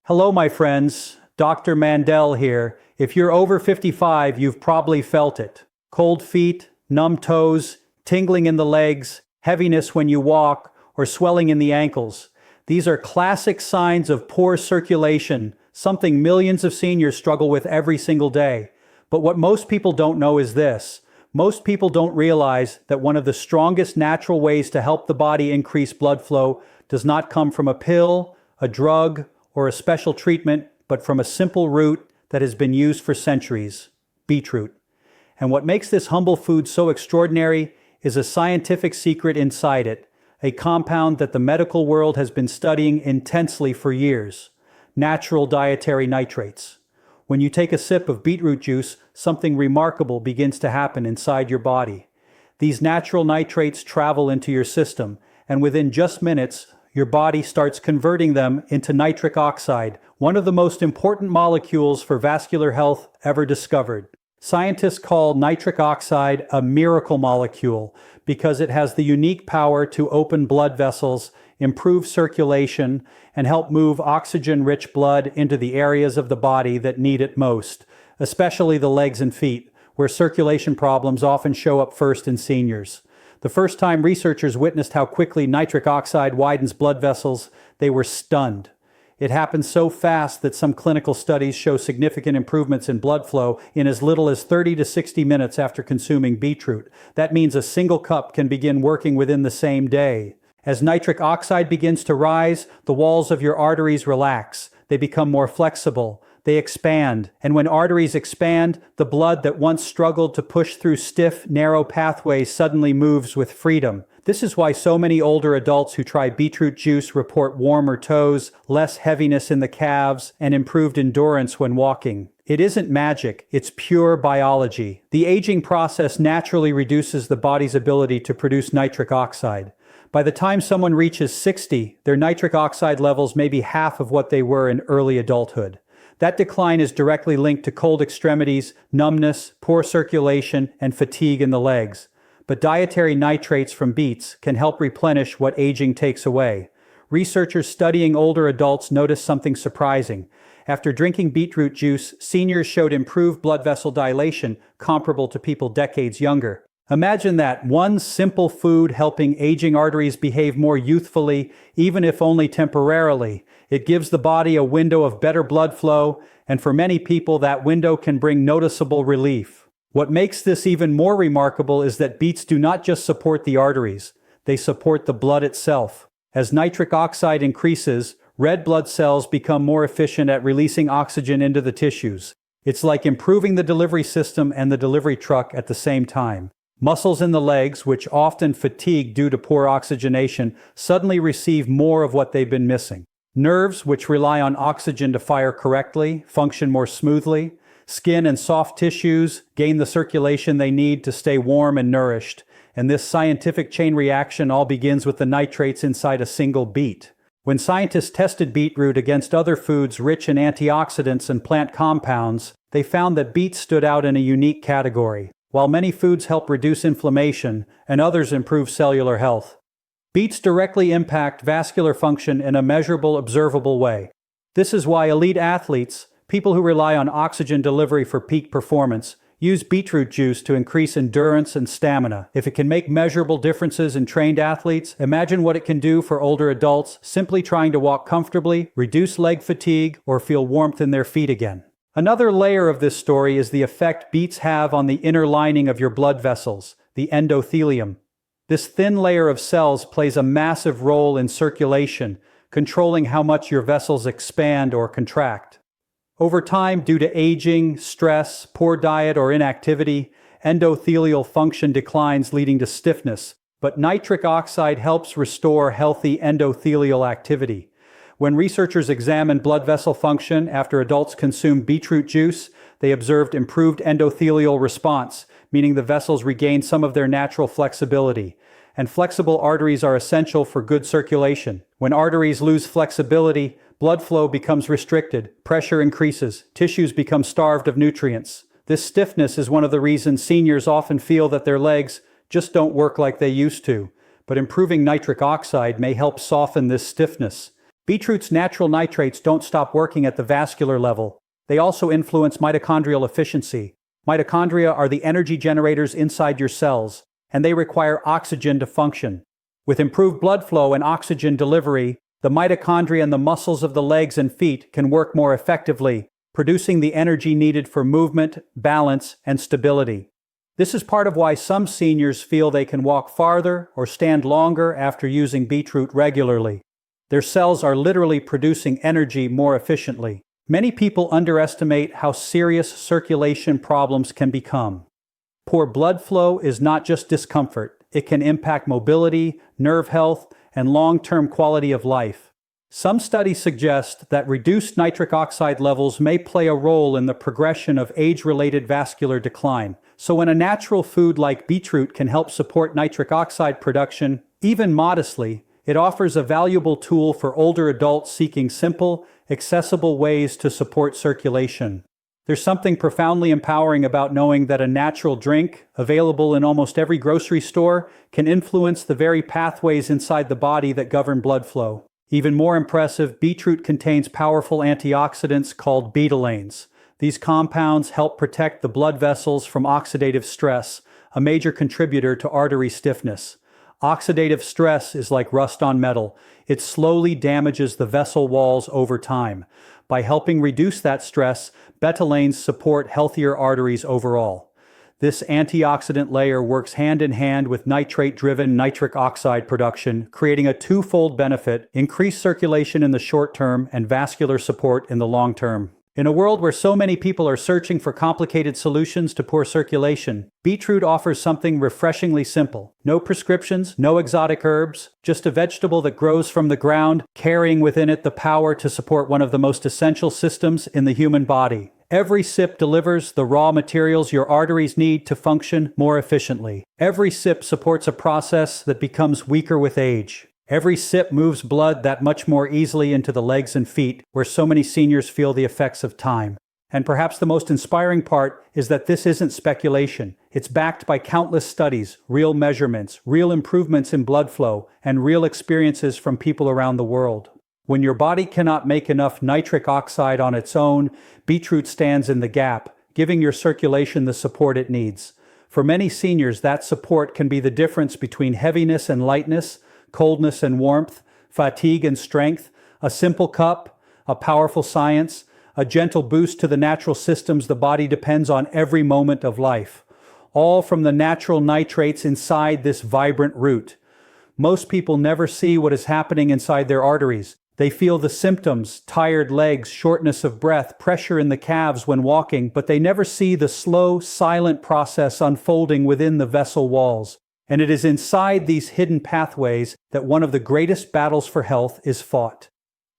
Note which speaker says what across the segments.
Speaker 1: Hello, my friends. Dr. Mandell here. If you're over 55, you've probably felt it. Cold feet, numb toes, tingling in the legs, heaviness when you walk, or swelling in the ankles. These are classic signs of poor circulation, something millions of seniors struggle with every single day. But what most people don't know is this. Most people don't realize that one of the strongest natural ways to help the body increase blood flow does not come from a pill, a drug, or a special treatment, but from a simple root that has been used for centuries: beetroot. And what makes this humble food so extraordinary is a scientific secret inside it, a compound that the medical world has been studying intensely for years: natural dietary nitrates. When you take a sip of beetroot juice, something remarkable begins to happen inside your body. These natural nitrates travel into your system, and within just minutes, your body starts converting them into nitric oxide, one of the most important molecules for vascular health ever discovered. Scientists call nitric oxide a miracle molecule because it has the unique power to open blood vessels, improve circulation, and help move oxygen-rich blood into the areas of the body that need it most, especially the legs and feet, where circulation problems often show up first in seniors. The first time researchers witnessed how quickly nitric oxide widens blood vessels, they were stunned. It happens so fast that some clinical studies show significant improvements in blood flow in as little as 30 to 60 minutes after consuming beetroot. That means a single cup can begin working within the same day. As nitric oxide begins to rise, the walls of your arteries relax. They become more flexible. They expand, and when arteries expand, the blood that once struggled to push through stiff, narrow pathways suddenly moves with freedom. This is why so many older adults who try beetroot juice report warmer toes, less heaviness in the calves, and improved endurance when walking. It isn't magic, it's pure biology. The aging process naturally reduces the body's ability to produce nitric oxide. By the time someone reaches 60, their nitric oxide levels may be half of what they were in early adulthood. That decline is directly linked to cold extremities, numbness, poor circulation, and fatigue in the legs. But dietary nitrates from beets can help replenish what aging takes away. Researchers studying older adults noticed something surprising. After drinking beetroot juice, seniors showed improved blood vessel dilation comparable to people decades younger. Imagine that, one simple food helping aging arteries behave more youthfully, even if only temporarily. It gives the body a window of better blood flow, and for many people that window can bring noticeable relief. What makes this even more remarkable is that beets do not just support the arteries, they support the blood itself. As nitric oxide increases, red blood cells become more efficient at releasing oxygen into the tissues. It's like improving the delivery system and the delivery truck at the same time. Muscles in the legs, which often fatigue due to poor oxygenation, suddenly receive more of what they've been missing. Nerves, which rely on oxygen to fire correctly, function more smoothly. Skin and soft tissues gain the circulation they need to stay warm and nourished. And this scientific chain reaction all begins with the nitrates inside a single beet. When scientists tested beetroot against other foods rich in antioxidants and plant compounds, they found that beets stood out in a unique category. While many foods help reduce inflammation and others improve cellular health, beets directly impact vascular function in a measurable, observable way. This is why elite athletes, people who rely on oxygen delivery for peak performance, use beetroot juice to increase endurance and stamina. If it can make measurable differences in trained athletes, imagine what it can do for older adults simply trying to walk comfortably, reduce leg fatigue, or feel warmth in their feet again. Another layer of this story is the effect beets have on the inner lining of your blood vessels, the endothelium. This thin layer of cells plays a massive role in circulation, controlling how much your vessels expand or contract. Over time, due to aging, stress, poor diet, or inactivity, endothelial function declines, leading to stiffness. But nitric oxide helps restore healthy endothelial activity. When researchers examined blood vessel function after adults consumed beetroot juice, they observed improved endothelial response, meaning the vessels regained some of their natural flexibility. And flexible arteries are essential for good circulation. When arteries lose flexibility, blood flow becomes restricted, pressure increases, tissues become starved of nutrients. This stiffness is one of the reasons seniors often feel that their legs just don't work like they used to. But improving nitric oxide may help soften this stiffness. Beetroot's natural nitrates don't stop working at the vascular level. They also influence mitochondrial efficiency. Mitochondria are the energy generators inside your cells, and they require oxygen to function. With improved blood flow and oxygen delivery, the mitochondria in the muscles of the legs and feet can work more effectively, producing the energy needed for movement, balance, and stability. This is part of why some seniors feel they can walk farther or stand longer after using beetroot regularly. Their cells are literally producing energy more efficiently. Many people underestimate how serious circulation problems can become. Poor blood flow is not just discomfort. It can impact mobility, nerve health, and long-term quality of life. Some studies suggest that reduced nitric oxide levels may play a role in the progression of age-related vascular decline. So when a natural food like beetroot can help support nitric oxide production, even modestly, it offers a valuable tool for older adults seeking simple, accessible ways to support circulation. There's something profoundly empowering about knowing that a natural drink, available in almost every grocery store, can influence the very pathways inside the body that govern blood flow. Even more impressive, beetroot contains powerful antioxidants called betalains. These compounds help protect the blood vessels from oxidative stress, a major contributor to artery stiffness. Oxidative stress is like rust on metal. It slowly damages the vessel walls over time. By helping reduce that stress, betalains support healthier arteries overall. This antioxidant layer works hand in hand with nitrate-driven nitric oxide production, creating a twofold benefit: increased circulation in the short term and vascular support in the long term. In a world where so many people are searching for complicated solutions to poor circulation, beetroot offers something refreshingly simple. No prescriptions, no exotic herbs, just a vegetable that grows from the ground, carrying within it the power to support one of the most essential systems in the human body. Every sip delivers the raw materials your arteries need to function more efficiently. Every sip supports a process that becomes weaker with age. Every sip moves blood that much more easily into the legs and feet, where so many seniors feel the effects of time. And perhaps the most inspiring part is that this isn't speculation. It's backed by countless studies, real measurements, real improvements in blood flow, and real experiences from people around the world. When your body cannot make enough nitric oxide on its own, beetroot stands in the gap, giving your circulation the support it needs. For many seniors, that support can be the difference between heaviness and lightness, coldness and warmth, fatigue and strength. A simple cup, a powerful science, a gentle boost to the natural systems the body depends on every moment of life. All from the natural nitrates inside this vibrant root. Most people never see what is happening inside their arteries. They feel the symptoms: tired legs, shortness of breath, pressure in the calves when walking, but they never see the slow, silent process unfolding within the vessel walls. And it is inside these hidden pathways that one of the greatest battles for health is fought.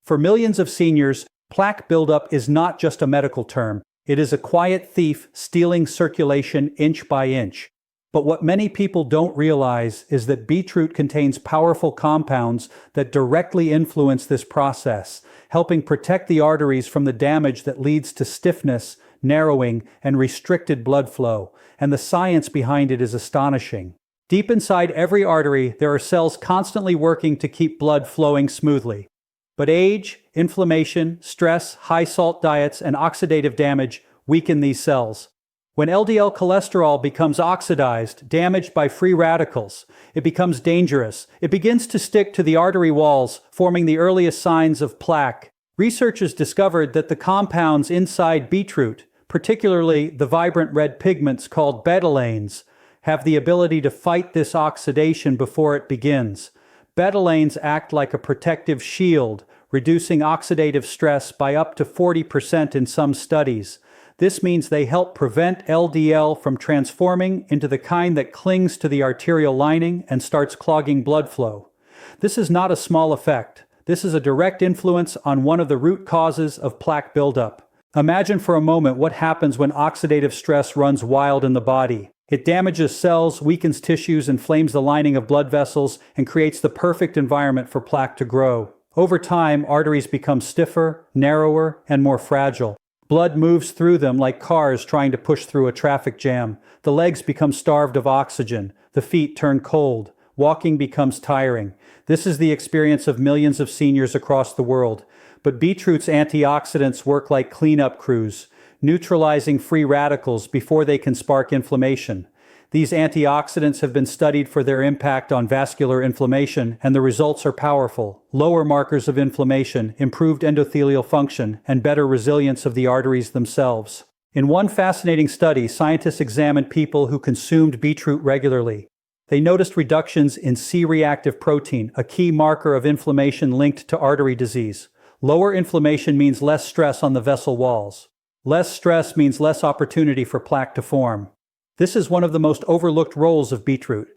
Speaker 1: For millions of seniors, plaque buildup is not just a medical term. It is a quiet thief stealing circulation inch by inch. But what many people don't realize is that beetroot contains powerful compounds that directly influence this process, helping protect the arteries from the damage that leads to stiffness, narrowing, and restricted blood flow. And the science behind it is astonishing. Deep inside every artery, there are cells constantly working to keep blood flowing smoothly. But age, inflammation, stress, high-salt diets, and oxidative damage weaken these cells. When LDL cholesterol becomes oxidized, damaged by free radicals, it becomes dangerous. It begins to stick to the artery walls, forming the earliest signs of plaque. Researchers discovered that the compounds inside beetroot, particularly the vibrant red pigments called betalains, have the ability to fight this oxidation before it begins. Betalains act like a protective shield, reducing oxidative stress by up to 40% in some studies. This means they help prevent LDL from transforming into the kind that clings to the arterial lining and starts clogging blood flow. This is not a small effect. This is a direct influence on one of the root causes of plaque buildup. Imagine for a moment what happens when oxidative stress runs wild in the body. It damages cells, weakens tissues, inflames the lining of blood vessels, and creates the perfect environment for plaque to grow. Over time, arteries become stiffer, narrower, and more fragile. Blood moves through them like cars trying to push through a traffic jam. The legs become starved of oxygen. The feet turn cold. walking becomes tiring. This is the experience of millions of seniors across the world. But beetroot's antioxidants work like cleanup crews, neutralizing free radicals before they can spark inflammation. These antioxidants have been studied for their impact on vascular inflammation, and the results are powerful. Lower markers of inflammation, improved endothelial function, and better resilience of the arteries themselves. In one fascinating study, scientists examined people who consumed beetroot regularly. They noticed reductions in C-reactive protein, a key marker of inflammation linked to artery disease. Lower inflammation means less stress on the vessel walls. Less stress means less opportunity for plaque to form. This is one of the most overlooked roles of beetroot.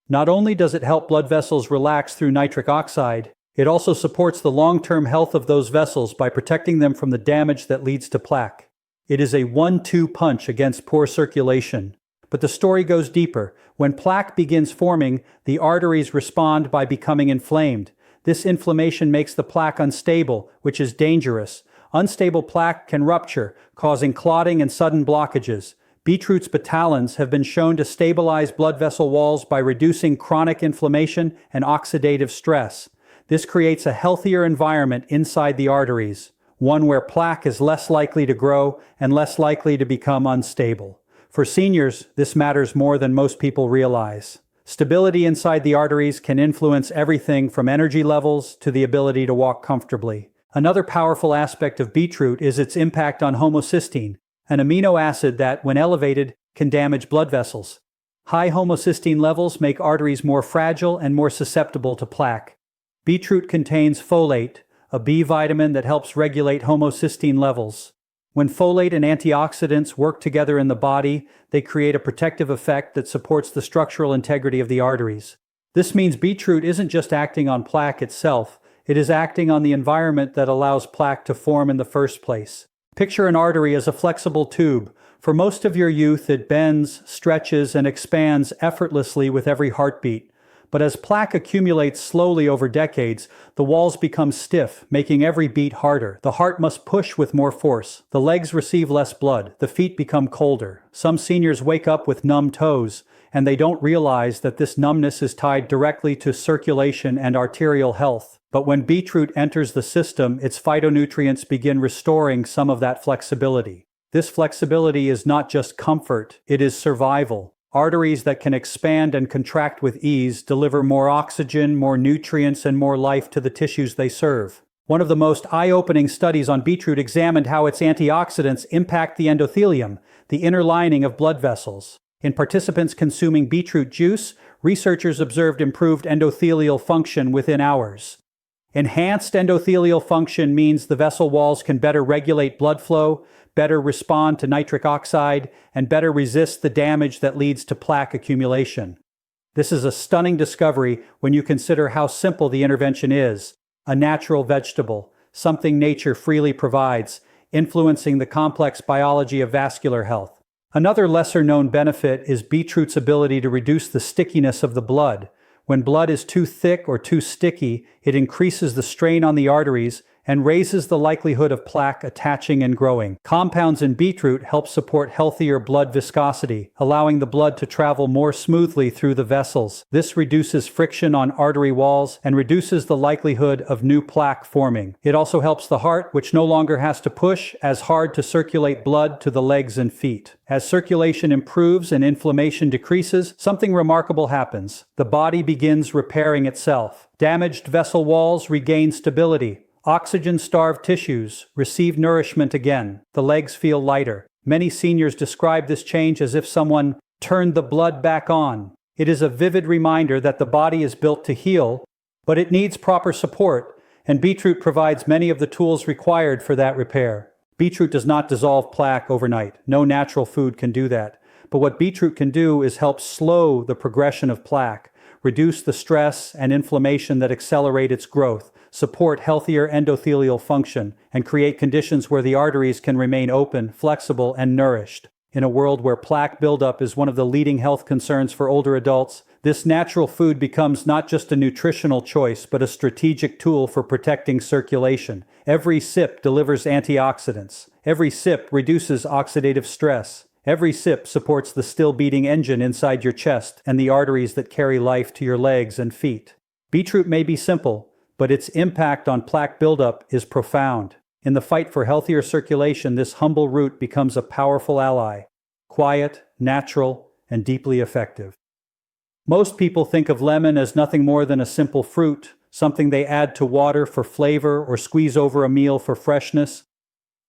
Speaker 1: Not only does it help blood vessels relax through nitric oxide, it also supports the long-term health of those vessels by protecting them from the damage that leads to plaque. It is a 1-2 punch against poor circulation. But the story goes deeper. When plaque begins forming, the arteries respond by becoming inflamed. This inflammation makes the plaque unstable, which is dangerous. Unstable plaque can rupture, causing clotting and sudden blockages. Beetroot's betalains have been shown to stabilize blood vessel walls by reducing chronic inflammation and oxidative stress. This creates a healthier environment inside the arteries, one where plaque is less likely to grow and less likely to become unstable. For seniors, this matters more than most people realize. Stability inside the arteries can influence everything from energy levels to the ability to walk comfortably. Another powerful aspect of beetroot is its impact on homocysteine, an amino acid that, when elevated, can damage blood vessels. High homocysteine levels make arteries more fragile and more susceptible to plaque. Beetroot contains folate, a B vitamin that helps regulate homocysteine levels. When folate and antioxidants work together in the body, they create a protective effect that supports the structural integrity of the arteries. This means beetroot isn't just acting on plaque itself, it is acting on the environment that allows plaque to form in the first place. Picture an artery as a flexible tube. For most of your youth, it bends, stretches, and expands effortlessly with every heartbeat. But as plaque accumulates slowly over decades, the walls become stiff, making every beat harder. The heart must push with more force. The legs receive less blood. The feet become colder. Some seniors wake up with numb toes, and they don't realize that this numbness is tied directly to circulation and arterial health. But when beetroot enters the system, its phytonutrients begin restoring some of that flexibility. This flexibility is not just comfort, it is survival. Arteries that can expand and contract with ease deliver more oxygen, more nutrients, and more life to the tissues they serve. One of the most eye-opening studies on beetroot examined how its antioxidants impact the endothelium, the inner lining of blood vessels. In participants consuming beetroot juice, researchers observed improved endothelial function within hours. Enhanced endothelial function means the vessel walls can better regulate blood flow, better respond to nitric oxide, and better resist the damage that leads to plaque accumulation. This is a stunning discovery when you consider how simple the intervention is: a natural vegetable, something nature freely provides, influencing the complex biology of vascular health. Another lesser-known benefit is beetroot's ability to reduce the stickiness of the blood. When blood is too thick or too sticky, it increases the strain on the arteries and raises the likelihood of plaque attaching and growing. Compounds in beetroot help support healthier blood viscosity, allowing the blood to travel more smoothly through the vessels. This reduces friction on artery walls and reduces the likelihood of new plaque forming. It also helps the heart, which no longer has to push as hard to circulate blood to the legs and feet. As circulation improves and inflammation decreases, something remarkable happens. The body begins repairing itself. Damaged vessel walls regain stability. Oxygen-starved tissues receive nourishment again. The legs feel lighter. Many seniors describe this change as if someone turned the blood back on. It is a vivid reminder that the body is built to heal, but it needs proper support, and beetroot provides many of the tools required for that repair. Beetroot does not dissolve plaque overnight. No natural food can do that. But what beetroot can do is help slow the progression of plaque, reduce the stress and inflammation that accelerate its growth, support healthier endothelial function, and create conditions where the arteries can remain open, flexible, and nourished. In a world where plaque buildup is one of the leading health concerns for older adults, this natural food becomes not just a nutritional choice, but a strategic tool for protecting circulation. Every sip delivers antioxidants. Every sip reduces oxidative stress. Every sip supports the still-beating engine inside your chest and the arteries that carry life to your legs and feet. Beetroot may be simple, but its impact on plaque buildup is profound. In the fight for healthier circulation, this humble root becomes a powerful ally. Quiet, natural, and deeply effective. Most people think of lemon as nothing more than a simple fruit, something they add to water for flavor or squeeze over a meal for freshness.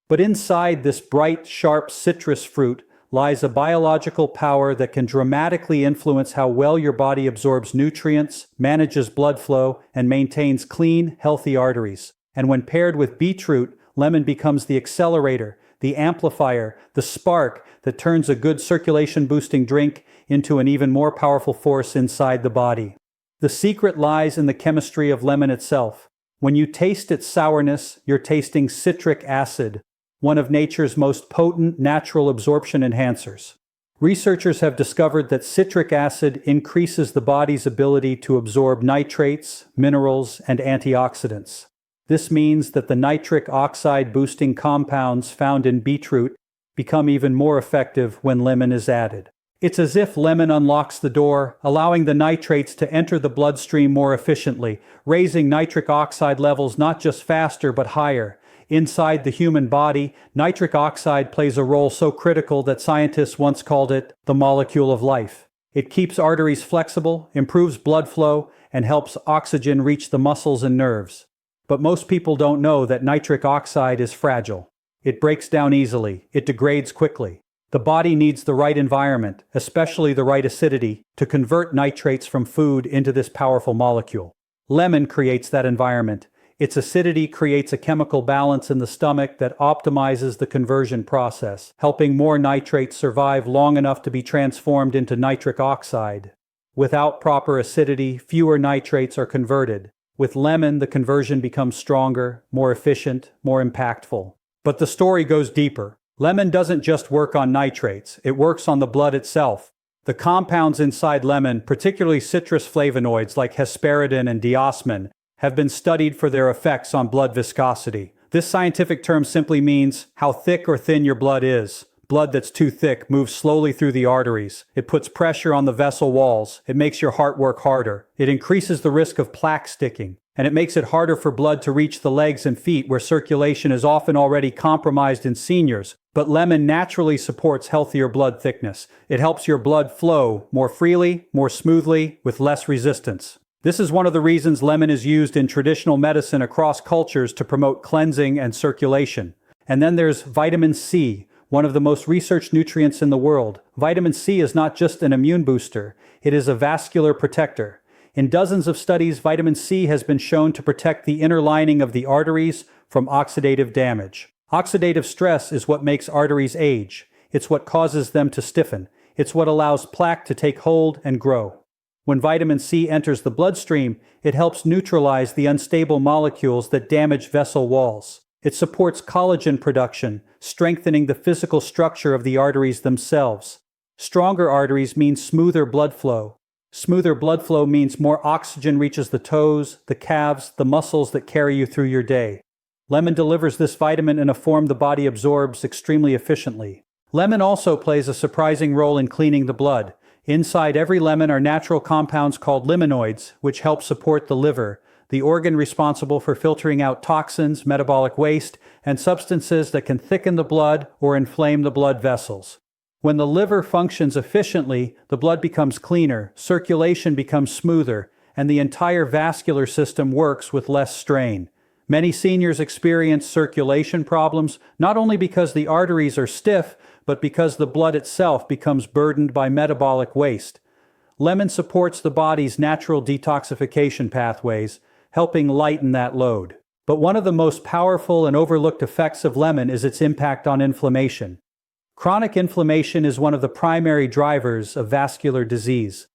Speaker 1: But inside this bright, sharp citrus fruit lies a biological power that can dramatically influence how well your body absorbs nutrients, manages blood flow, and maintains clean, healthy arteries. And when paired with beetroot, lemon becomes the accelerator, the amplifier, the spark that turns a good circulation-boosting drink into an even more powerful force inside the body. The secret lies in the chemistry of lemon itself. When you taste its sourness, you're tasting citric acid, one of nature's most potent natural absorption enhancers. Researchers have discovered that citric acid increases the body's ability to absorb nitrates, minerals, and antioxidants. This means that the nitric oxide boosting compounds found in beetroot become even more effective when lemon is added. It's as if lemon unlocks the door, allowing the nitrates to enter the bloodstream more efficiently, raising nitric oxide levels not just faster but higher. Inside the human body, nitric oxide plays a role so critical that scientists once called it the molecule of life. It keeps arteries flexible, improves blood flow, and helps oxygen reach the muscles and nerves. But most people don't know that nitric oxide is fragile. It breaks down easily. It degrades quickly. The body needs the right environment, especially the right acidity, to convert nitrates from food into this powerful molecule. Lemon creates that environment. Its acidity creates a chemical balance in the stomach that optimizes the conversion process, helping more nitrates survive long enough to be transformed into nitric oxide. Without proper acidity, fewer nitrates are converted. With lemon, the conversion becomes stronger, more efficient, more impactful. But the story goes deeper. Lemon doesn't just work on nitrates, it works on the blood itself. The compounds inside lemon, particularly citrus flavonoids like hesperidin and diosmin, have been studied for their effects on blood viscosity. This scientific term simply means how thick or thin your blood is. Blood that's too thick moves slowly through the arteries. It puts pressure on the vessel walls. It makes your heart work harder. It increases the risk of plaque sticking. And it makes it harder for blood to reach the legs and feet where circulation is often already compromised in seniors. But lemon naturally supports healthier blood thickness. It helps your blood flow more freely, more smoothly, with less resistance. This is one of the reasons lemon is used in traditional medicine across cultures to promote cleansing and circulation. And then there's vitamin C, one of the most researched nutrients in the world. Vitamin C is not just an immune booster, it is a vascular protector. In dozens of studies, vitamin C has been shown to protect the inner lining of the arteries from oxidative damage. Oxidative stress is what makes arteries age. It's what causes them to stiffen. It's what allows plaque to take hold and grow. When vitamin C enters the bloodstream, it helps neutralize the unstable molecules that damage vessel walls. It supports collagen production, strengthening the physical structure of the arteries themselves. Stronger arteries mean smoother blood flow. Smoother blood flow means more oxygen reaches the toes, the calves, the muscles that carry you through your day. Lemon delivers this vitamin in a form the body absorbs extremely efficiently. Lemon also plays a surprising role in cleaning the blood. Inside every lemon are natural compounds called limonoids, which help support the liver, the organ responsible for filtering out toxins, metabolic waste, and substances that can thicken the blood or inflame the blood vessels. When the liver functions efficiently, the blood becomes cleaner, circulation becomes smoother, and the entire vascular system works with less strain. Many seniors experience circulation problems, not only because the arteries are stiff, but because the blood itself becomes burdened by metabolic waste. Lemon supports the body's natural detoxification pathways, helping lighten that load. But one of the most powerful and overlooked effects of lemon is its impact on inflammation. Chronic inflammation is one of the primary drivers of vascular disease.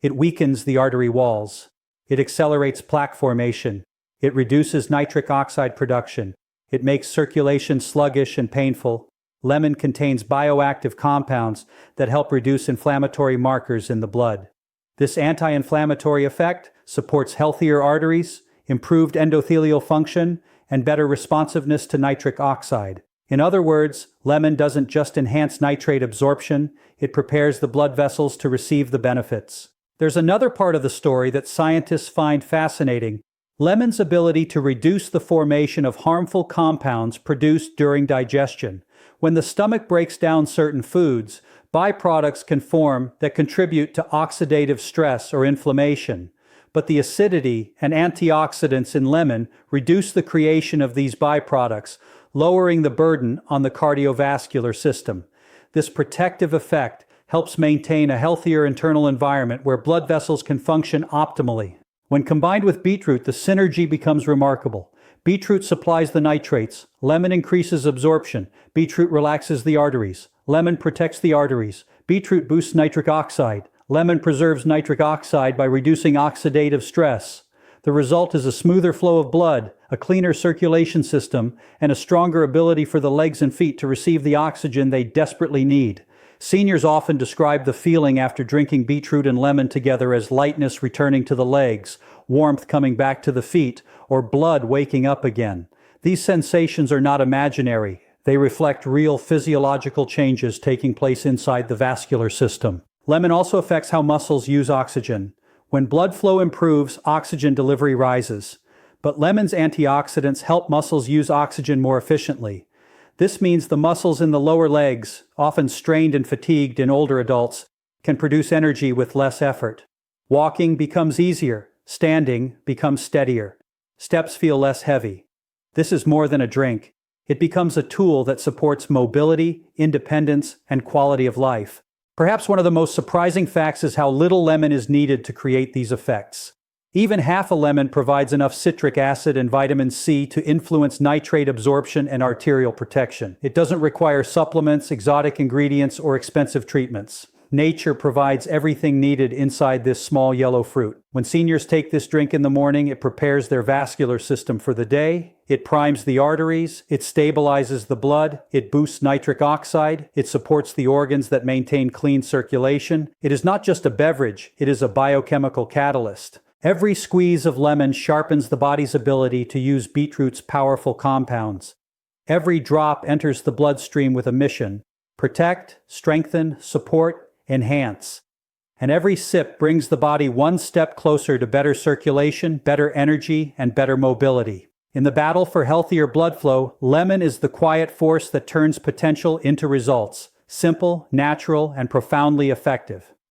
Speaker 1: It weakens the artery walls. It accelerates plaque formation. It reduces nitric oxide production. It makes circulation sluggish and painful. Lemon contains bioactive compounds that help reduce inflammatory markers in the blood. This anti-inflammatory effect supports healthier arteries, improved endothelial function, and better responsiveness to nitric oxide. In other words, lemon doesn't just enhance nitrate absorption, it prepares the blood vessels to receive the benefits. There's another part of the story that scientists find fascinating: lemon's ability to reduce the formation of harmful compounds produced during digestion. When the stomach breaks down certain foods, byproducts can form that contribute to oxidative stress or inflammation. But the acidity and antioxidants in lemon reduce the creation of these byproducts, lowering the burden on the cardiovascular system. This protective effect helps maintain a healthier internal environment where blood vessels can function optimally. When combined with beetroot, the synergy becomes remarkable. Beetroot supplies the nitrates, lemon increases absorption, beetroot relaxes the arteries, lemon protects the arteries, beetroot boosts nitric oxide, lemon preserves nitric oxide by reducing oxidative stress. The result is a smoother flow of blood, a cleaner circulation system, and a stronger ability for the legs and feet to receive the oxygen they desperately need. Seniors often describe the feeling after drinking beetroot and lemon together as lightness returning to the legs, warmth coming back to the feet, or blood waking up again. These sensations are not imaginary. They reflect real physiological changes taking place inside the vascular system. Lemon also affects how muscles use oxygen. When blood flow improves, oxygen delivery rises. But lemon's antioxidants help muscles use oxygen more efficiently. This means the muscles in the lower legs, often strained and fatigued in older adults, can produce energy with less effort. Walking becomes easier. Standing becomes steadier. Steps feel less heavy. This is more than a drink. It becomes a tool that supports mobility, independence, and quality of life. Perhaps one of the most surprising facts is how little lemon is needed to create these effects. Even half a lemon provides enough citric acid and vitamin C to influence nitrate absorption and arterial protection. It doesn't require supplements, exotic ingredients, or expensive treatments. Nature provides everything needed inside this small yellow fruit. When seniors take this drink in the morning, it prepares their vascular system for the day. It primes the arteries, it stabilizes the blood, it boosts nitric oxide, it supports the organs that maintain clean circulation. It is not just a beverage, it is a biochemical catalyst. Every squeeze of lemon sharpens the body's ability to use beetroot's powerful compounds. Every drop enters the bloodstream with a mission: protect, strengthen, support, enhance. And every sip brings the body one step closer to better circulation, better energy, and better mobility. In the battle for healthier blood flow, lemon is the quiet force that turns potential into results. Simple, natural, and profoundly effective.